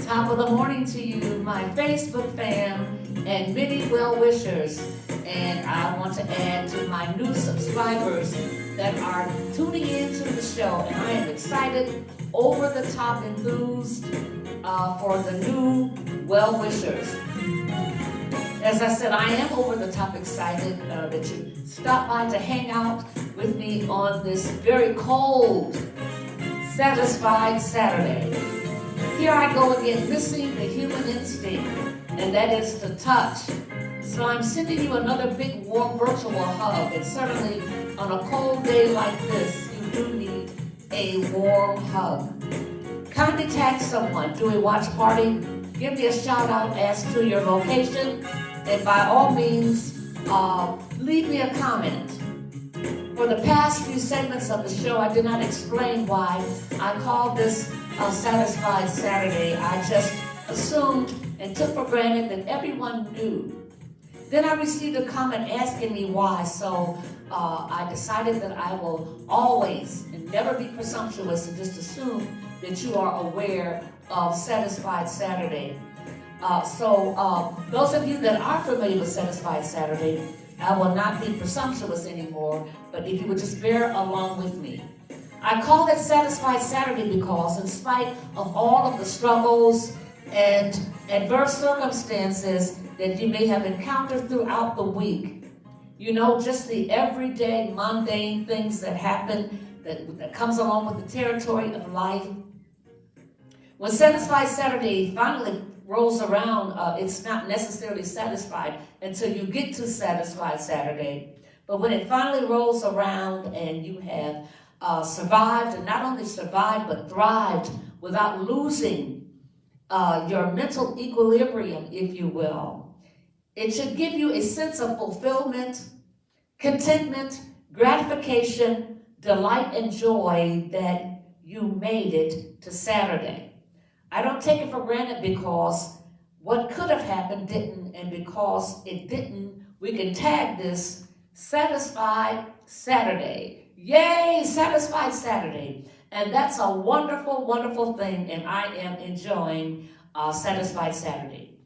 Top of the morning to you, my Facebook fam, and many well-wishers. And I want to add to my new subscribers that are tuning in to the show. And I am excited, over the top enthused for the new well-wishers. As I said, I am over the top excited that you stopped by to hang out with me on this very cold, Satisfied Saturday. Here I go again, missing the human instinct, and that is to touch. So I'm sending you another big warm virtual hug, and certainly on a cold day like this, you do need a warm hug. Kindly tag someone, do a watch party, give me a shout out as to your location, and by all means, leave me a comment. For the past few segments of the show, I did not explain why I called this Satisfied Saturday. I just assumed and took for granted that everyone knew. Then I received a comment asking me why, so I decided that I will always and never be presumptuous and just assume that you are aware of Satisfied Saturday. Those of you that are familiar with Satisfied Saturday, I will not be presumptuous anymore, but if you would just bear along with me. I call it Satisfied Saturday because in spite of all of the struggles and adverse circumstances that you may have encountered throughout the week, you know, just the everyday mundane things that happen that comes along with the territory of life. When Satisfied Saturday finally rolls around, it's not necessarily satisfied until you get to Satisfied Saturday. But when it finally rolls around and you have survived, and not only survived, but thrived without losing your mental equilibrium, if you will, it should give you a sense of fulfillment, contentment, gratification, delight, and joy that you made it to Saturday. I don't take it for granted because what could have happened didn't, and because it didn't, we can tag this Satisfied Saturday. Yay, Satisfied Saturday. And that's a wonderful, wonderful thing, and I am enjoying Satisfied Saturday.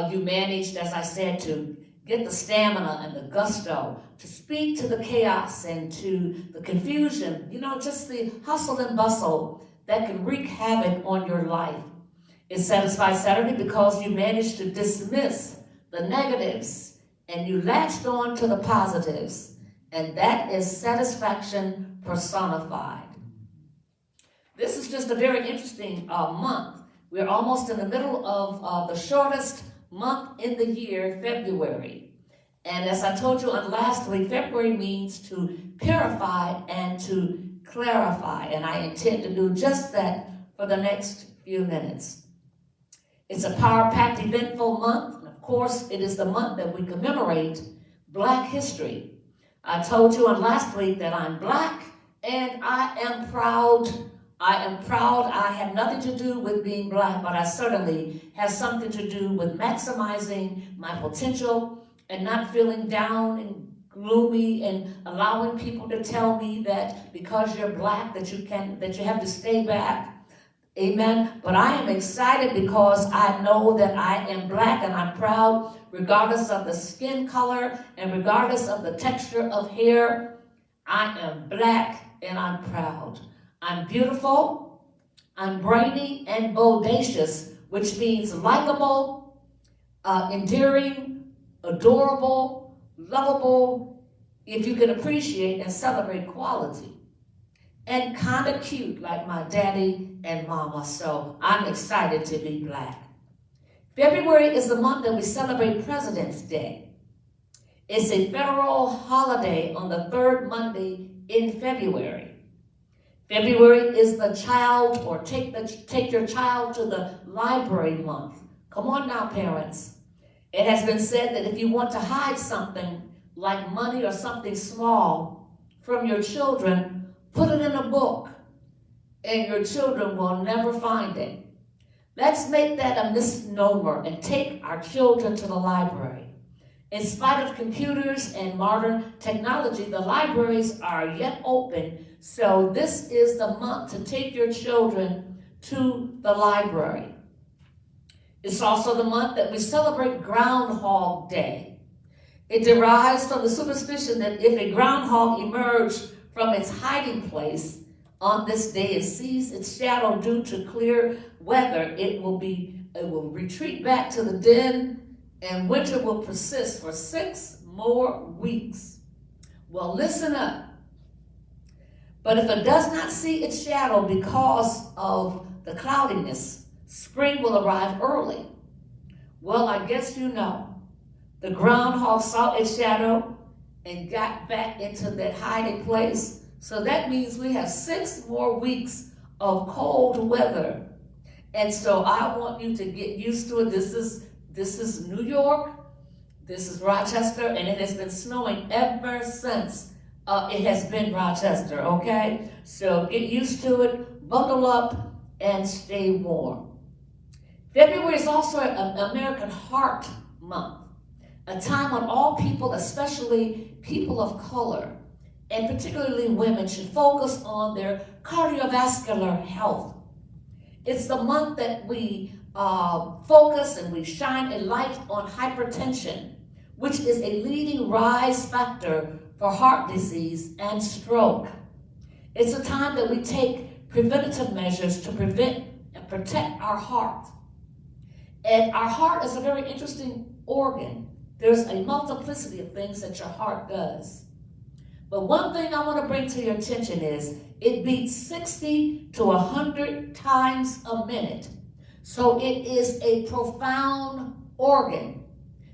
You managed, as I said, to get the stamina and the gusto to speak to the chaos and to the confusion, you know, just the hustle and bustle that can wreak havoc on your life. It's Satisfied Saturday because you managed to dismiss the negatives and you latched on to the positives, and that is satisfaction personified. This is just a very interesting month. We're almost in the middle of the shortest month in the year, February. And as I told you on last week, February means to purify and to clarify, and I intend to do just that for the next few minutes. It's a power-packed, eventful month, and of course, it is the month that we commemorate Black history. I told you on last week that I'm Black, and I am proud. I am proud. I have nothing to do with being Black, but I certainly have something to do with maximizing my potential and not feeling down and gloomy and allowing people to tell me that because you're Black that you have to stay back. Amen. But I am excited because I know that I am Black, and I'm proud regardless of the skin color and regardless of the texture of hair. I am Black and I'm proud. I'm beautiful, I'm brainy and bodacious, which means likable, endearing, adorable, lovable, if you can appreciate and celebrate quality, and kind of cute like my daddy and mama. So I'm excited to be Black. February is the month that we celebrate President's Day. It's a federal holiday on the third Monday in February. February is the child, or take your child to the library month. Come on now, parents. It has been said that if you want to hide something like money or something small from your children, put it in a book, and your children will never find it. Let's make that a misnomer and take our children to the library. In spite of computers and modern technology, the libraries are yet open, so this is the month to take your children to the library. It's also the month that we celebrate Groundhog Day. It derives from the superstition that if a groundhog emerged from its hiding place on this day and sees its shadow due to clear weather, it will retreat back to the den, and winter will persist for 6 more weeks. Well, listen up. But if it does not see its shadow because of the cloudiness, spring will arrive early. Well, I guess you know. The groundhog saw its shadow and got back into that hiding place. So that means we have 6 more weeks of cold weather. And so I want you to get used to it. This is New York, this is Rochester, and it has been snowing ever since it has been Rochester, okay? So get used to it, buckle up, and stay warm. February is also an American Heart Month, a time when all people, especially people of color, and particularly women, should focus on their cardiovascular health. It's the month that we focus and we shine a light on hypertension, which is a leading rise factor for heart disease and stroke. It's a time that we take preventative measures to prevent and protect our heart. And our heart is a very interesting organ. There's a multiplicity of things that your heart does. But one thing I want to bring to your attention is it beats 60 to 100 times a minute. So it is a profound organ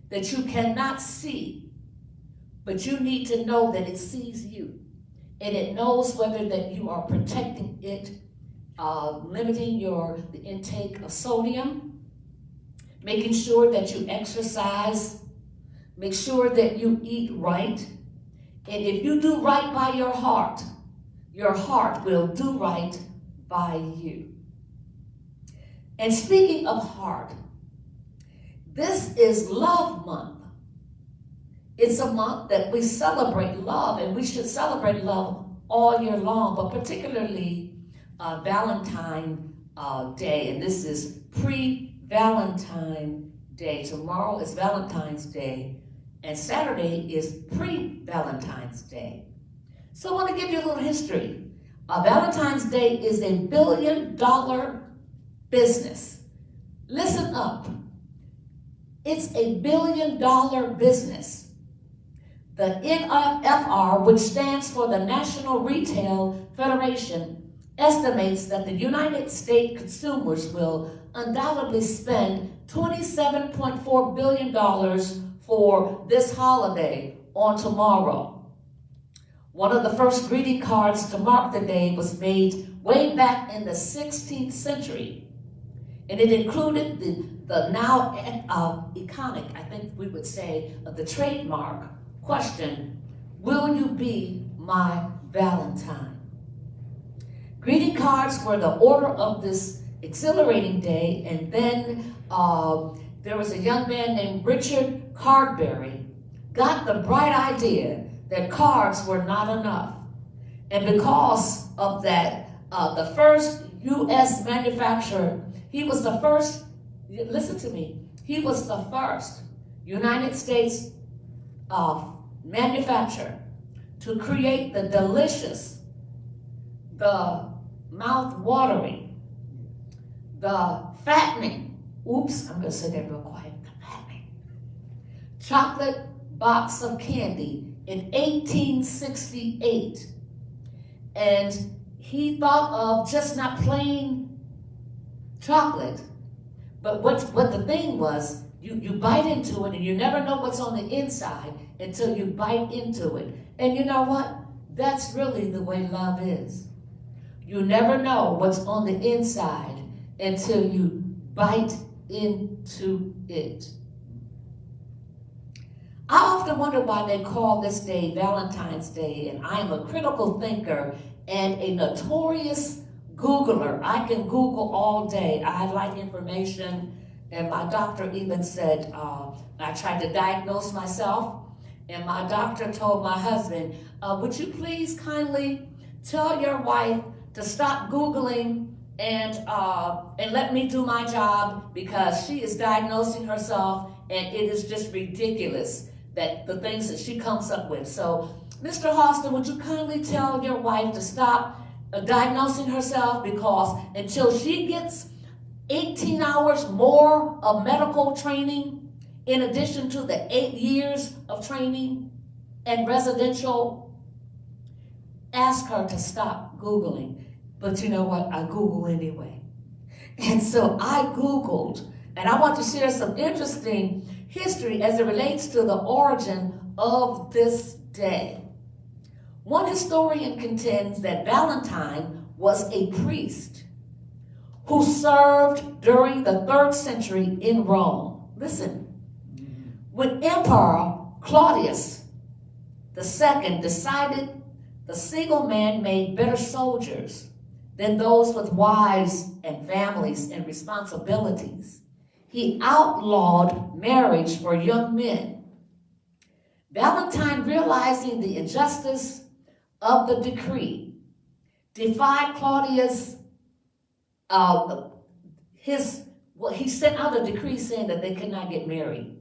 that you cannot see, but you need to know that it sees you. And it knows whether that you are protecting it, limiting the intake of sodium, making sure that you exercise, make sure that you eat right. And if you do right by your heart will do right by you. And speaking of heart, this is Love Month. It's a month that we celebrate love, and we should celebrate love all year long, but particularly Valentine's Day, and this is pre-Valentine Day. Tomorrow is Valentine's Day, and Saturday is pre-Valentine's Day. So I want to give you a little history. Valentine's Day is $1 billion business. Listen up. It's $1 billion business. The NFR, which stands for the National Retail Federation, estimates that the United States consumers will undoubtedly spend $27.4 billion for this holiday on tomorrow. One of the first greeting cards to mark the day was made way back in the 16th century, and it included the now iconic, I think we would say, the trademark question, "Will you be my Valentine?" Greeting cards were the order of this exhilarating day, and then there was a young man named Richard Cardberry got the bright idea that cards were not enough. And because of that, the first U.S. manufacturer, he was the first, listen to me, he was the first United States manufacturer to create the delicious, the mouth-watering, the fattening, oops, I'm gonna say that real quiet, the fattening, chocolate box of candy in 1868. And he thought of just not plain chocolate, but what the thing was, you bite into it and you never know what's on the inside until you bite into it. And you know what? That's really the way love is. You never know what's on the inside until you bite into it. I often wonder why they call this day Valentine's Day, and I am a critical thinker and a notorious Googler. I can Google all day. I like information, and my doctor even said, I tried to diagnose myself, and my doctor told my husband, would you please kindly tell your wife to stop Googling and let me do my job, because she is diagnosing herself, and it is just ridiculous that the things that she comes up with. So, Mr. Hoston, would you kindly tell your wife to stop diagnosing herself, because until she gets 18 hours more of medical training, in addition to the 8 years of training and residential, ask her to stop Googling. But you know what? I Google anyway. And so I Googled, and I want to share some interesting history as it relates to the origin of this day. One historian contends that Valentine was a priest who served during the 3rd century in Rome. Listen, when Emperor Claudius II decided the single man made better soldiers than those with wives and families and responsibilities, he outlawed marriage for young men. Valentine, realizing the injustice of the decree, defied Claudius. He sent out a decree saying that they could not get married.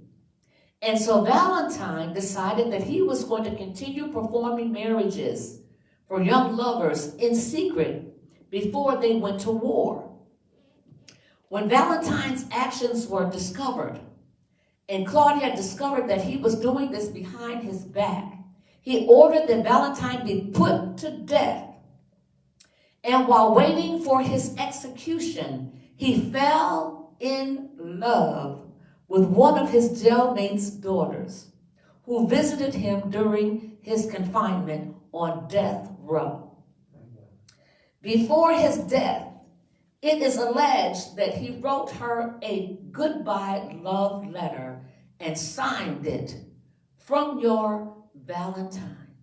And so Valentine decided that he was going to continue performing marriages for young lovers in secret before they went to war. When Valentine's actions were discovered, and Claudia discovered that he was doing this behind his back, he ordered that Valentine be put to death. And while waiting for his execution, he fell in love with one of his jailmate's daughters, who visited him during his confinement on death row. Before his death, it is alleged that he wrote her a goodbye love letter and signed it, "From your Valentine."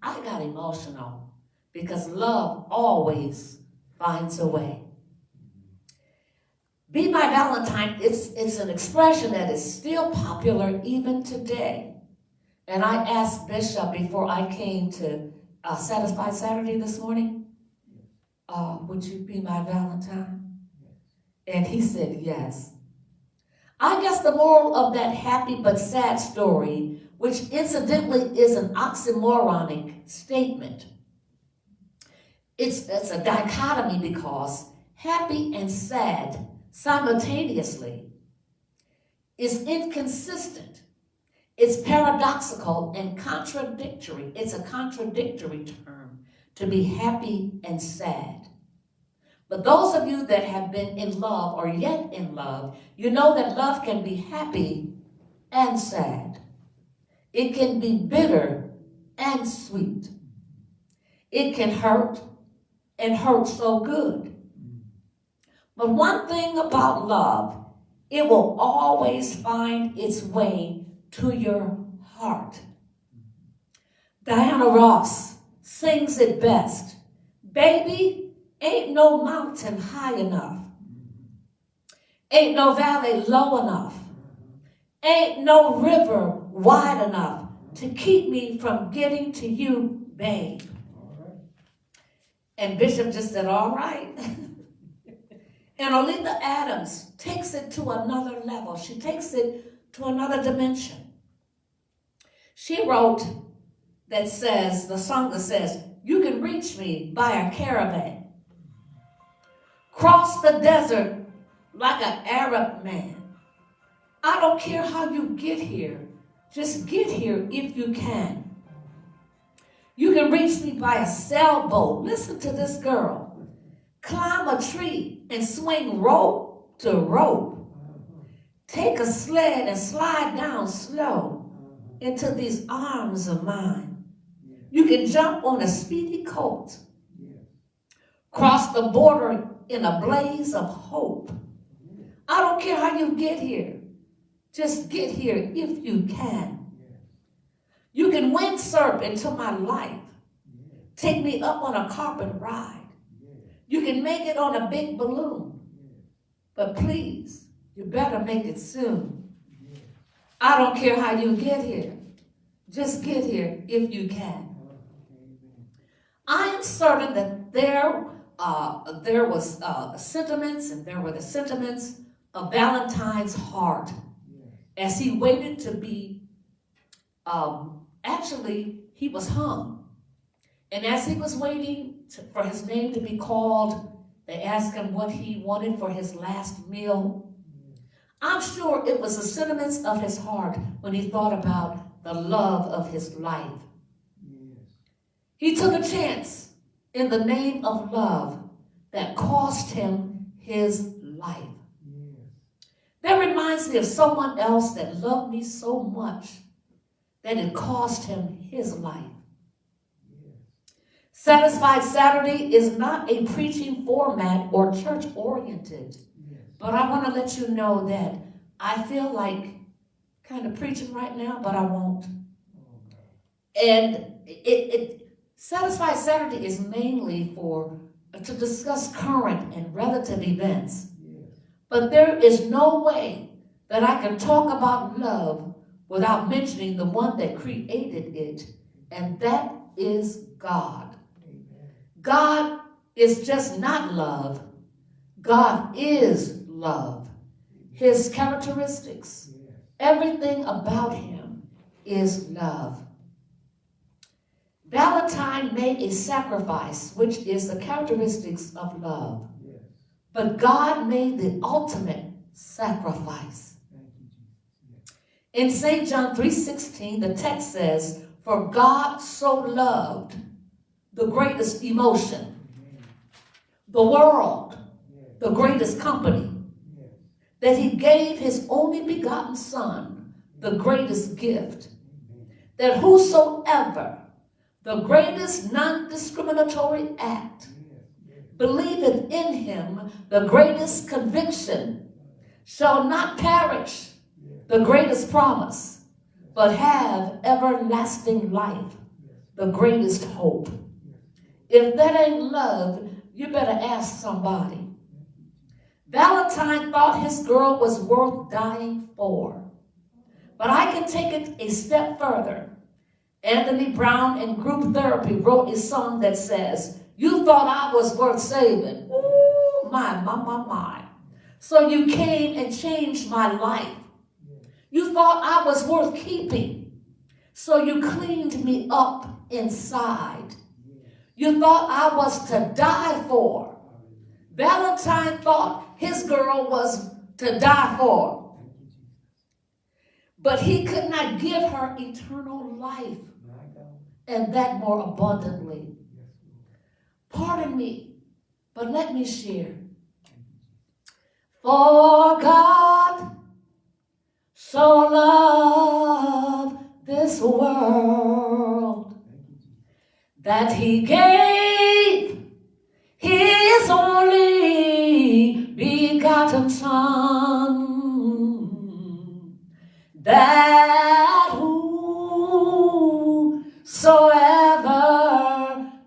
I got emotional because love always finds a way. Be My Valentine, it's an expression that is still popular even today. And I asked Bishop before I came to Satisfied Saturday this morning, would you be my Valentine? And he said yes. I guess the moral of that happy but sad story, which incidentally is an oxymoronic statement, it's a dichotomy, because happy and sad simultaneously is inconsistent. It's paradoxical and contradictory. It's a contradictory term to be happy and sad. But those of you that have been in love or yet in love, you know that love can be happy and sad. It can be bitter and sweet. It can hurt and hurt so good. But one thing about love, it will always find its way to your heart. Diana Ross sings it best. Baby, ain't no mountain high enough. Ain't no valley low enough. Ain't no river wide enough to keep me from getting to you, babe. And Bishop just said, all right. And Olitha Adams takes it to another level. She takes it to another dimension. She wrote the song that says, you can reach me by a caravan. Cross the desert like an Arab man. I don't care how you get here. Just get here if you can. You can reach me by a sailboat. Listen to this girl. Climb a tree and swing rope to rope. Take a sled and slide down slow into these arms of mine. You can jump on a speedy colt. Cross the border in a blaze of hope. I don't care how you get here. Just get here if you can. You can windsurf into my life. Take me up on a carpet ride. You can make it on a big balloon. But please, you better make it soon. I don't care how you get here. Just get here if you can. I am certain that there there was sentiments, and there were the sentiments of Valentine's heart as he waited to be, actually, he was hung. And as he was waiting for his name to be called, they asked him what he wanted for his last meal. I'm sure it was the sentiments of his heart when he thought about the love of his life. He took a chance in the name of love that cost him his life. That reminds me of someone else that loved me so much that it cost him his life. Satisfied Saturday is not a preaching format or church-oriented, but I want to let you know that I feel like kind of preaching right now, but I won't. And Satisfied Saturday is mainly to discuss current and relative events. But there is no way that I can talk about love without mentioning the one that created it, and that is God. God is just not love. God is love. His characteristics, everything about him is love. Valentine made a sacrifice, which is the characteristics of love. But God made the ultimate sacrifice. In St. John 3:16, the text says, "For God so loved," the greatest emotion, the world, the greatest company, that he gave his only begotten Son, the greatest gift, that whosoever, the greatest non-discriminatory act, believeth in him, the greatest conviction, shall not perish, the greatest promise, but have everlasting life, the greatest hope. If that ain't love, you better ask somebody. Valentine thought his girl was worth dying for. But I can take it a step further. Anthony Brown in Group Therapy wrote a song that says, "You thought I was worth saving. Ooh, my. So you came and changed my life. You thought I was worth keeping. So you cleaned me up inside. You thought I was to die for." Valentine thought his girl was to die for. But he could not give her eternal life, and that more abundantly. Pardon me, but let me share. For God so loved this world that he gave his only begotten Son, that whosoever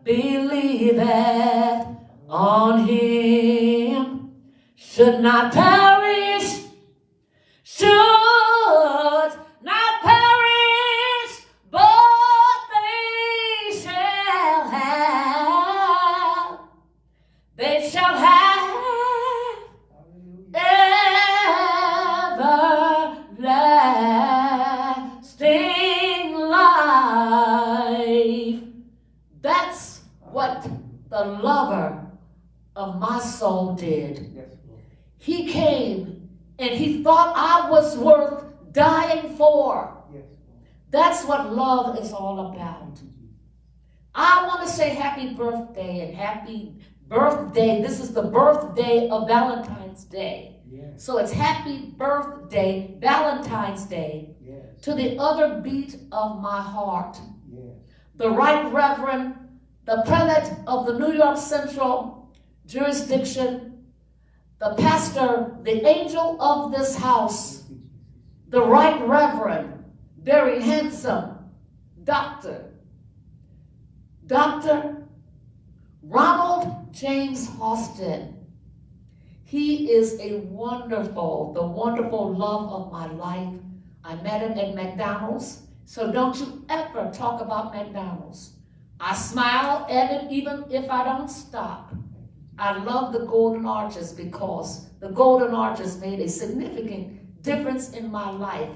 believeth on him should not perish, should not perish, but they shall have everlasting life. That's what the lover of my soul did. He came and he thought I was worth dying for. That's what love is all about. I want to say happy birthday and happy birthday. This is the birthday of Valentine's Day. So it's happy birthday, Valentine's Day, to the other beat of my heart. The Right Reverend, the prelate of the New York Central Jurisdiction, the pastor, the angel of this house, the Right Reverend, very handsome, Dr. Ronald James Hoston. He is the wonderful love of my life. I met him at McDonald's, so don't you ever talk about McDonald's. I smile at him even if I don't stop. I love the Golden Arches because the Golden Arches made a significant difference in my life,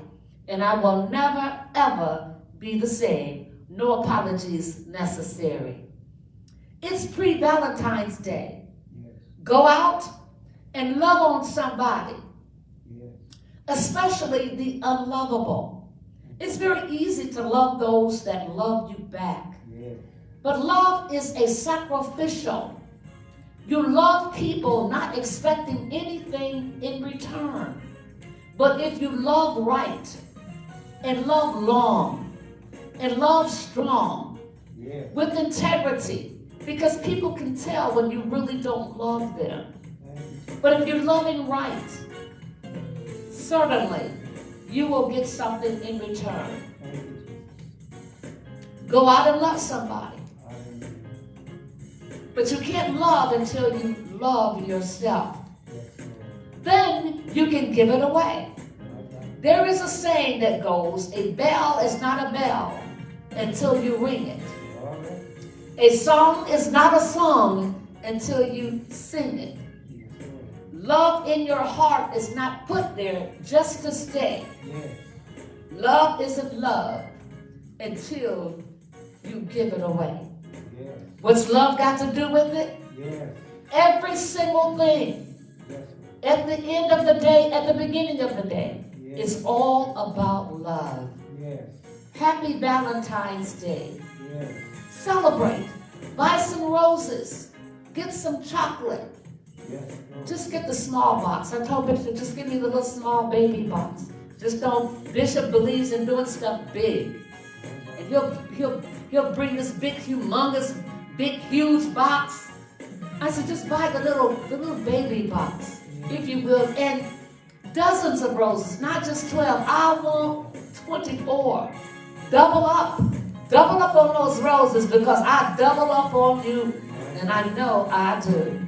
and I will never, ever be the same. No apologies necessary. It's pre-Valentine's Day. Yes. Go out and love on somebody, Yes. especially the unlovable. It's very easy to love those that love you back. Yes. But love is a sacrificial. You love people not expecting anything in return. But if you love right, and love long, and love strong, Yes. with integrity, because people can tell when you really don't love them. But if you're loving right, certainly you will get something in return. Go out and love somebody. But you can't love until you love yourself. Then you can give it away. There is a saying that goes, a bell is not a bell until you ring it. A song is not a song until you sing it. Love in your heart is not put there just to stay. Love isn't love until you give it away. What's love got to do with it? Every single thing. At the end of the day, at the beginning of the day, it's all about love. Happy Valentine's Day. Celebrate. Buy some roses. Get some chocolate. Just get the small box. I told Bishop, just give me the little small baby box. Just don't. Bishop believes in doing stuff big. And he'll bring this big, humongous, big, huge box. I said, just buy the little baby box, if you will, and dozens of roses, not just 12. I want 24. Double up. Double up on those roses because I double up on you, and I know I do.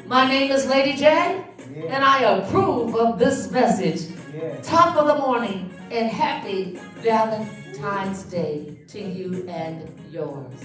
My name is Lady J, and I approve of this message. Top of the morning, and happy Valentine's Day to you and yours.